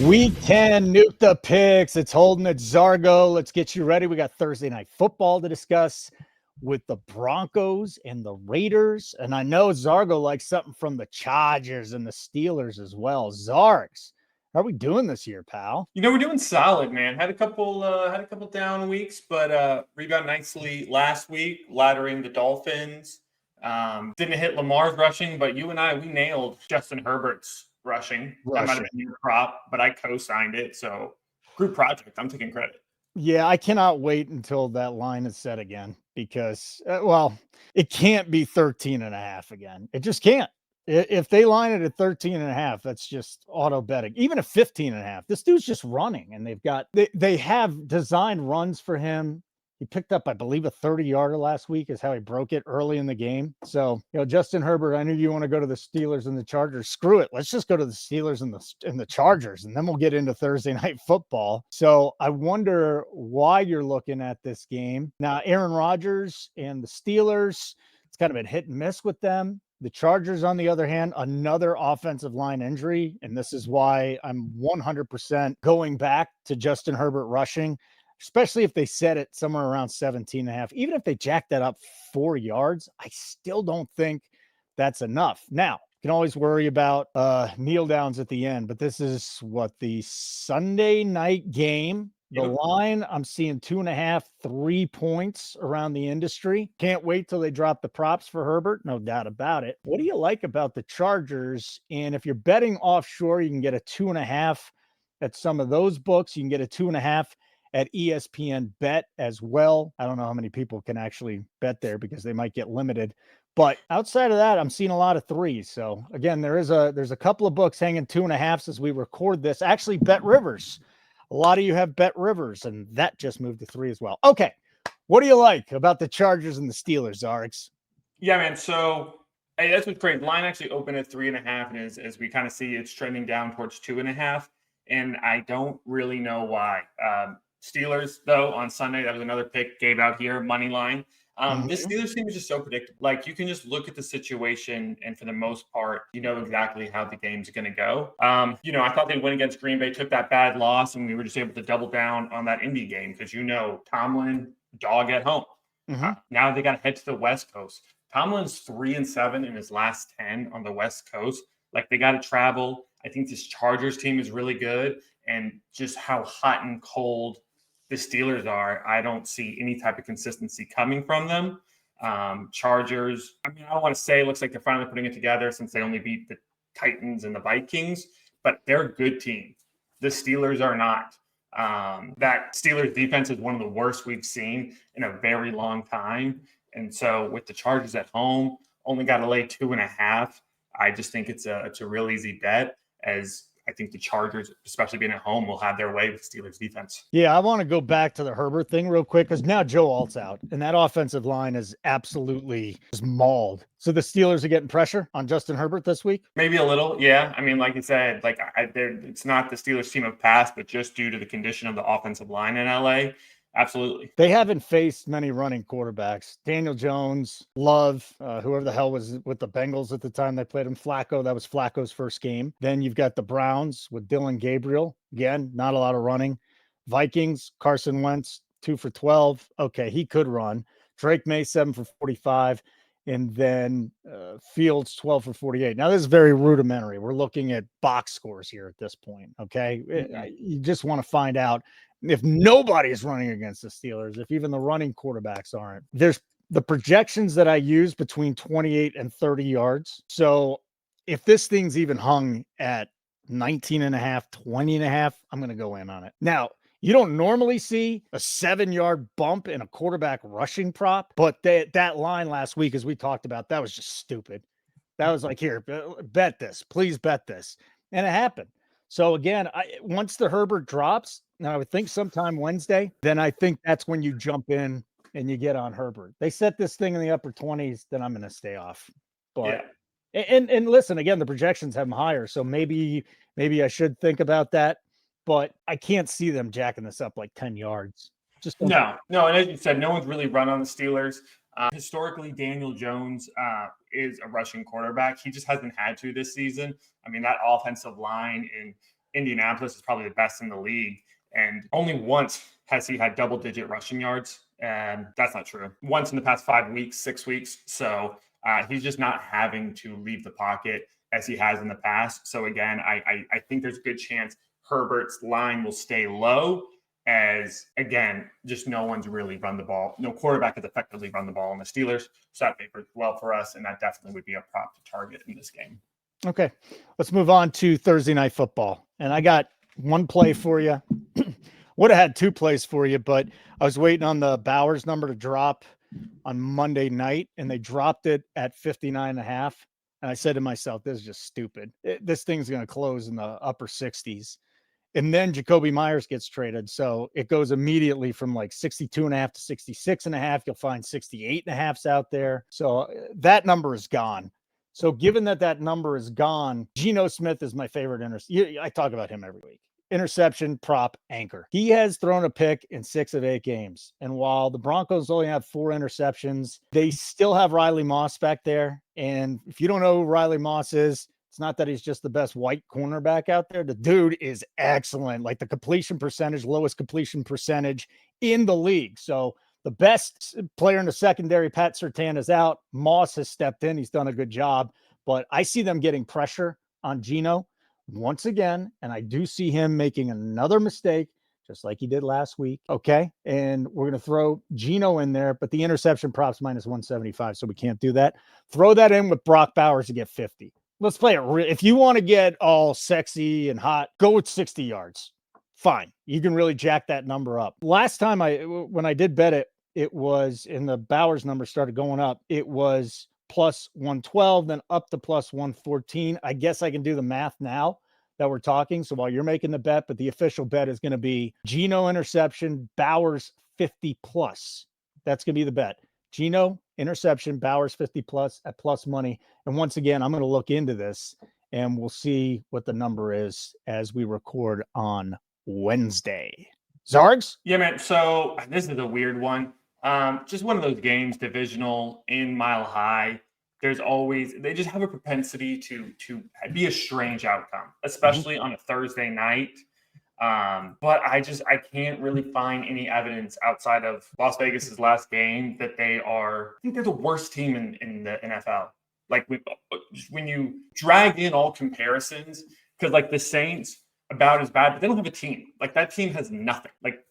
Week 10, Nuke the Picks. It's Holden at Zargo. Let's get you ready. We got Thursday night football to discuss with the Broncos and the Raiders. And I know Zargo likes something from the Chargers and the Steelers as well. Zargs, how are we doing this year, pal? You know, we're doing solid, man. Had a couple down weeks, but rebound nicely last week, laddering the Dolphins. Didn't hit Lamar's rushing, but you and we nailed Justin Herbert's rushing. That might have been your prop, but I co-signed it. So group project. I'm taking credit. Yeah, I cannot wait until that line is set again because, it can't be 13 and a half again. It just can't. If they line it at 13 and a half, that's just auto betting. Even at 15 and a half, this dude's just running, and they have designed runs for him. He picked up, I believe, a 30-yarder last week is how he broke it early in the game. So, Justin Herbert, I know you want to go to the Steelers and the Chargers. Screw it. Let's just go to the Steelers and the Chargers, and then we'll get into Thursday night football. So I wonder why you're looking at this game. Now, Aaron Rodgers and the Steelers, it's kind of been hit and miss with them. The Chargers, on the other hand, another offensive line injury, and this is why I'm 100% going back to Justin Herbert rushing, especially if they set it somewhere around 17 and a half. Even if they jack that up 4 yards, I still don't think that's enough. Now, you can always worry about kneel downs at the end, but this is the Sunday night game. The line, I'm seeing 2.5, 3 points around the industry. Can't wait till they drop the props for Herbert. No doubt about it. What do you like about the Chargers? And if you're betting offshore, you can get a 2.5 at some of those books. You can get a 2.5 at ESPN Bet as well. I don't know how many people can actually bet there because they might get limited. But outside of that, I'm seeing a lot of threes. So again, there's a couple of books hanging 2.5s as we record this. Actually, Bet Rivers. A lot of you have Bet Rivers, and that just moved to 3 as well. Okay, what do you like about the Chargers and the Steelers, Zarks? Yeah, man. So that's what's great. The line actually opened at 3.5, and as we kind of see, it's trending down towards 2.5. And I don't really know why. Steelers, though, on Sunday, that was another pick, gave out here, money line. This Steelers team is just so predictable. Like, you can just look at the situation, and for the most part, you know exactly how the game's going to go. I thought they'd win against Green Bay, took that bad loss, and we were just able to double down on that Indy game because, Tomlin, dog at home. Now they got to head to the West Coast. Tomlin's 3-7 in his last 10 on the West Coast. Like, they got to travel. I think this Chargers team is really good, and just how hot and cold the Steelers are, I don't see any type of consistency coming from them. Chargers, I don't want to say it looks like they're finally putting it together since they only beat the Titans and the Vikings, but they're a good team. The Steelers are not. That Steelers defense is one of the worst we've seen in a very long time. And so with the Chargers at home, only got to lay 2.5. I just think it's a real easy bet, as I think the Chargers, especially being at home, will have their way with Steelers defense. Yeah, I want to go back to the Herbert thing real quick because now Joe Alt's out, and that offensive line is absolutely just mauled. So the Steelers are getting pressure on Justin Herbert this week? Maybe a little, yeah. Like you said, it's not the Steelers team of past, but just due to the condition of the offensive line in LA, absolutely. They haven't faced many running quarterbacks. Daniel Jones, Love, whoever the hell was with the Bengals at the time they played him, Flacco. That was Flacco's first game. Then you've got the Browns with Dylan Gabriel. Again, not a lot of running. Vikings, Carson Wentz, 2 for 12. Okay, he could run. Drake May, 7 for 45. And then Fields, 12 for 48. Now, this is very rudimentary. We're looking at box scores here at this point, okay? You just want to find out if nobody is running against the Steelers, if even the running quarterbacks aren't. There's the projections that I use between 28 and 30 yards. So if this thing's even hung at 19 and a half, 20 and a half, I'm going to go in on it. Now, you don't normally see a 7-yard bump in a quarterback rushing prop, but that line last week, as we talked about, that was just stupid. That was like, here, bet this, please bet this. And it happened. So again, once the Herbert drops, now I would think sometime Wednesday, then I think that's when you jump in and you get on Herbert. They set this thing in the upper 20s, then I'm going to stay off. But yeah. And listen, again, the projections have them higher, so maybe I should think about that. But I can't see them jacking this up like 10 yards. Just no. And as you said, no one's really run on the Steelers. Historically, Daniel Jones is a rushing quarterback. He just hasn't had to this season. That offensive line and Indianapolis is probably the best in the league. And only once has he had double-digit rushing yards. And that's not true. Once in the past 5 weeks, 6 weeks. So he's just not having to leave the pocket as he has in the past. So again, I think there's a good chance Herbert's line will stay low as, again, just no one's really run the ball. No quarterback has effectively run the ball in the Steelers. So that favors well for us, and that definitely would be a prop to target in this game. Okay, let's move on to Thursday Night Football. And I got one play for you. Would have had 2 plays for you, but I was waiting on the Bowers number to drop on Monday night, and they dropped it at 59.5. And I said to myself, this is just stupid. This thing's going to close in the upper 60s. And then Jacoby Myers gets traded. So it goes immediately from like 62.5 to 66.5. You'll find 68.5s out there. So that number is gone. So given that number is gone, Geno Smith is my favorite I talk about him every week. Interception, prop, anchor. He has thrown a pick in 6 of 8 games. And while the Broncos only have 4 interceptions, they still have Riley Moss back there. And if you don't know who Riley Moss is, it's not that he's just the best white cornerback out there. The dude is excellent. Like the completion percentage, lowest completion percentage in the league. So the best player in the secondary, Pat Surtain, is out. Moss has stepped in. He's done a good job. But I see them getting pressure on Geno once again, and I do see him making another mistake, just like he did last week. Okay, and we're going to throw Geno in there, but the interception props minus 175, so we can't do that. Throw that in with Brock Bowers to get 50. Let's play it. If you want to get all sexy and hot, go with 60 yards. Fine, you can really jack that number up. Last time when I did bet it, it was, and the Bowers number started going up, it was plus 112, then up to plus 114. I guess I can do the math now that we're talking. So while you're making the bet, but the official bet is going to be Geno interception, Bowers 50 plus. That's going to be the bet. Geno interception, Bowers 50 plus at plus money. And once again, I'm going to look into this and we'll see what the number is as we record on Wednesday. Zargs? Yeah, man. So this is a weird one. Just one of those games, divisional in Mile High. They just have a propensity to be a strange outcome, especially on a Thursday night. But I can't really find any evidence outside of Las Vegas's last game that I think they're the worst team in the NFL. Like when you drag in all comparisons, because like the Saints about as bad, but they don't have a team. Like that team has nothing. Like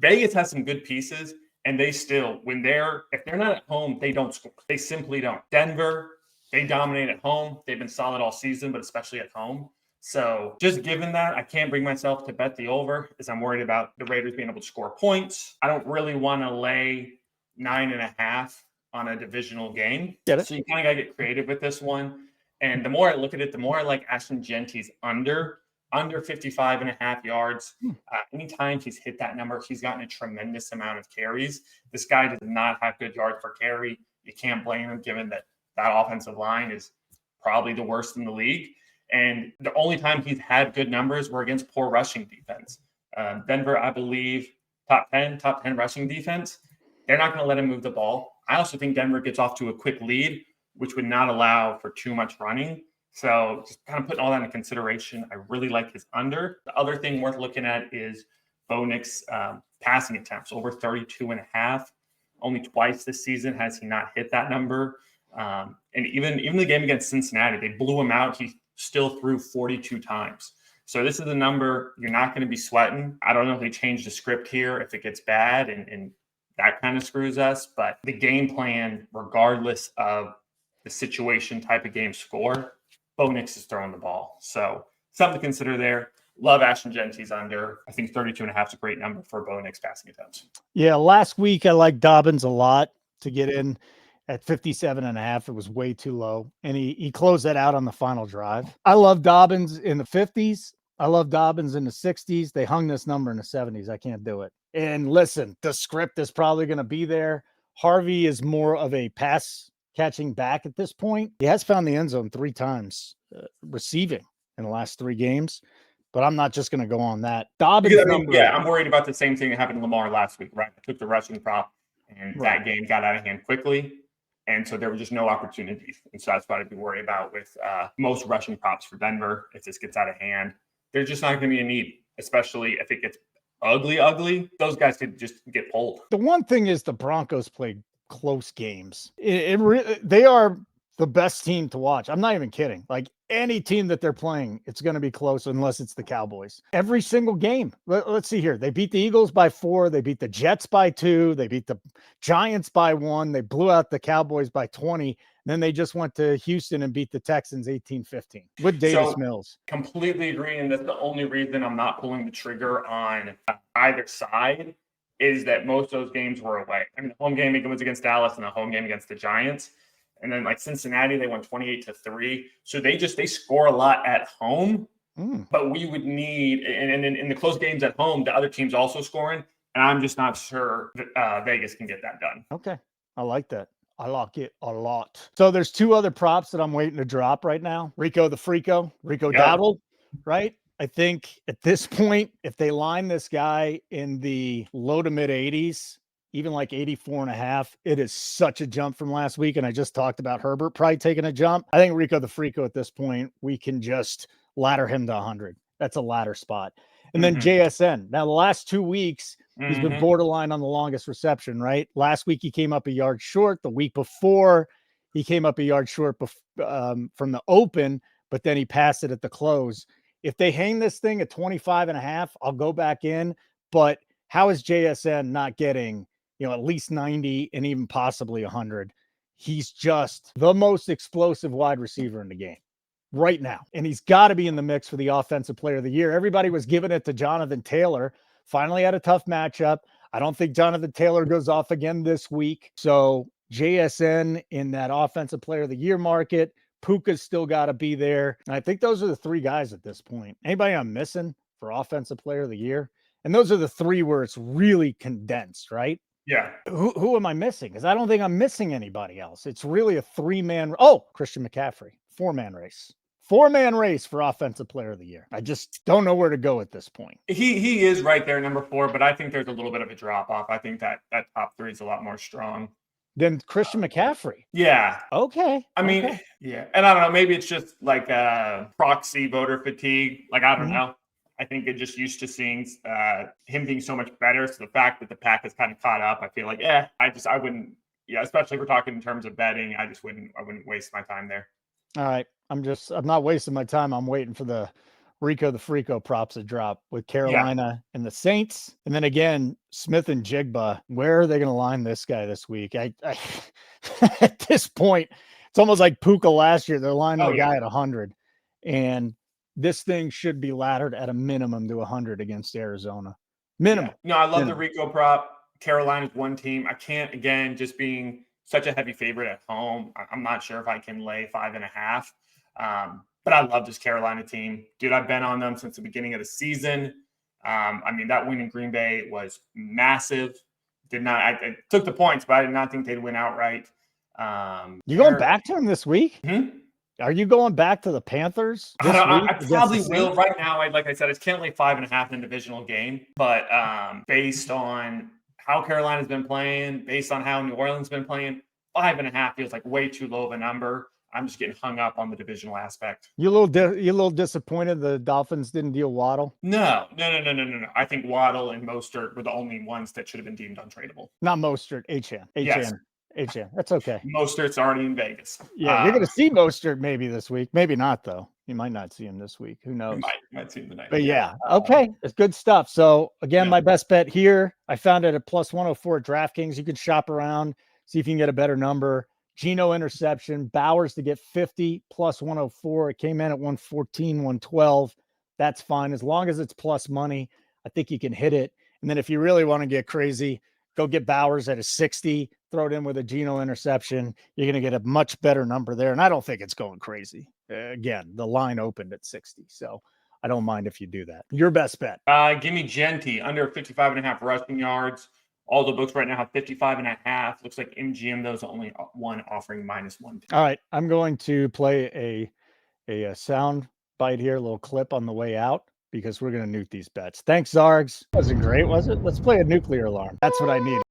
Vegas has some good pieces. And they still, if they're not at home, they don't score. They simply don't. Denver, they dominate at home. They've been solid all season, but especially at home. So just given that, I can't bring myself to bet the over as I'm worried about the Raiders being able to score points. I don't really want to lay 9.5 on a divisional game. So you kind of got to get creative with this one. And the more I look at it, the more I like Ashton Jeanty's under 55.5 yards. Anytime he's hit that number, he's gotten a tremendous amount of carries. This guy does not have good yards per carry. You can't blame him given that offensive line is probably the worst in the league. And the only time he's had good numbers were against poor rushing defense. Denver, I believe, top 10 rushing defense. They're not going to let him move the ball. I also think Denver gets off to a quick lead, which would not allow for too much running. So just kind of putting all that into consideration, I really like his under. The other thing worth looking at is Bo Nix's passing attempts, over 32.5. Only twice this season has he not hit that number. And even the game against Cincinnati, they blew him out. He still threw 42 times. So this is the number you're not going to be sweating. I don't know if they change the script here, if it gets bad and that kind of screws us. But the game plan, regardless of the situation, type of game, score, Bo Nix is throwing the ball. So something to consider there. Love Ashton Jeanty's under. I think 32.5 is a great number for Bo Nix passing attempts. Yeah, last week I liked Dobbins a lot to get in at 57.5. It was way too low. And he closed that out on the final drive. I love Dobbins in the 50s. I love Dobbins in the 60s. They hung this number in the 70s. I can't do it. And listen, the script is probably going to be there. Harvey is more of a pass catching back at this point. He has found the end zone 3 times receiving in the last 3 games, but I'm not just going to go on that. Dobbins I'm worried about the same thing that happened to Lamar last week, right? I took the rushing prop and that game got out of hand quickly. And so there were just no opportunities. And so that's what I'd be worried about with most rushing props for Denver if this gets out of hand. there's just not going to be a need, especially if it gets ugly. Those guys could just get pulled. The one thing is the Broncos play close games. They are the best team to watch. I'm not even kidding. Like any team that they're playing, it's going to be close unless it's the Cowboys. Every single game. Let's see here. They beat the Eagles by 4. They beat the Jets by 2. They beat the Giants by 1. They blew out the Cowboys by 20. Then they just went to Houston and beat the Texans 18-15 with Davis Mills. Completely agree. And that's the only reason I'm not pulling the trigger on either side is that most of those games were away. I mean, the home game was against Dallas and the home game against the Giants. And then like Cincinnati, they won 28-3. So they score a lot at home. But we would need, and in the close games at home, the other team's also scoring. And I'm just not sure that Vegas can get that done. Okay. I like that. I like it a lot. So there's 2 other props that I'm waiting to drop right now. Rico Dowdle, right? I think at this point, if they line this guy in the low to mid 80s, even like 84.5, it is such a jump from last week. And I just talked about Herbert probably taking a jump. I think Rico at this point, we can just ladder him to 100. That's a ladder spot. And then JSN. Now, the last 2 weeks, he's been borderline on the longest reception, right? Last week, he came up a yard short. The week before, he came up a yard short from the open, but then he passed it at the close. If they hang this thing at 25.5, I'll go back in. But how is JSN not getting, at least 90 and even possibly 100? He's just the most explosive wide receiver in the game right now. And he's got to be in the mix for the offensive player of the year. Everybody was giving it to Jonathan Taylor. Finally had a tough matchup. I don't think Jonathan Taylor goes off again this week. So JSN in that offensive player of the year market. Puka's still got to be there. And I think those are the 3 guys at this point. Anybody I'm missing for offensive player of the year? And those are the 3 where it's really condensed, right? Yeah. Who am I missing? Because I don't think I'm missing anybody else. It's really a 3-man. Oh, Christian McCaffrey, 4-man race. 4-man race for offensive player of the year. I just don't know where to go at this point. He is right there, number 4, but I think there's a little bit of a drop off. I think that top 3 is a lot more strong than Christian McCaffrey. Yeah. Okay. I mean, yeah. And I don't know, maybe it's just like proxy voter fatigue. Like, I don't know. I think they're just used to seeing him being so much better. So the fact that the pack has kind of caught up, I feel like, I wouldn't, especially if we're talking in terms of betting, I wouldn't waste my time there. All right. I'm not wasting my time. I'm waiting for the Rico the Freako props to drop with Carolina and the Saints. And then again, Smith and Jigba. Where are they going to line this guy this week? I at this point, it's almost like Puka last year. They're lining the guy at 100. And this thing should be laddered at a minimum to 100 against Arizona. Minimum. Yeah. No, I love the Rico prop. Carolina's one team. I can't, again, just being such a heavy favorite at home. I'm not sure if I can lay 5.5. But I love this Carolina team. Dude, I've been on them since the beginning of the season. I mean, that win in Green Bay was massive. I took the points, but I did not think they'd win outright. You going back to them this week? Are you going back to the Panthers this week? I probably will. Right now, like I said, I can't lay 5.5 in a divisional game. But based on how Carolina's been playing, based on how New Orleans has been playing, 5.5 feels like way too low of a number. I'm just getting hung up on the divisional aspect. You a little disappointed the Dolphins didn't deal Waddle? No. I think Waddle and Mostert were the only ones that should have been deemed untradeable. Not Mostert, Achane. Yes. Achane. That's okay. Mostert's already in Vegas. Yeah, you're going to see Mostert maybe this week. Maybe not, though. You might not see him this week. Who knows? Might see him tonight. But yeah, okay. It's good stuff. So, again, my best bet here, I found it at plus 104 at DraftKings. You could shop around, see if you can get a better number. Geno interception, Bowers to get 50 plus 104. It came in at 114, 112. That's fine. As long as it's plus money, I think you can hit it. And then if you really want to get crazy, go get Bowers at a 60, throw it in with a Geno interception. You're going to get a much better number there. And I don't think it's going crazy. Again, the line opened at 60. So I don't mind if you do that. Your best bet. Give me Jeanty under 55.5 rushing yards. All the books right now have 55.5. Looks like MGM, those only one offering -1. All right. I'm going to play a sound bite here, a little clip on the way out, because we're going to nuke these bets. Thanks, Zargs. Wasn't great, was it? Let's play a nuclear alarm. That's what I need.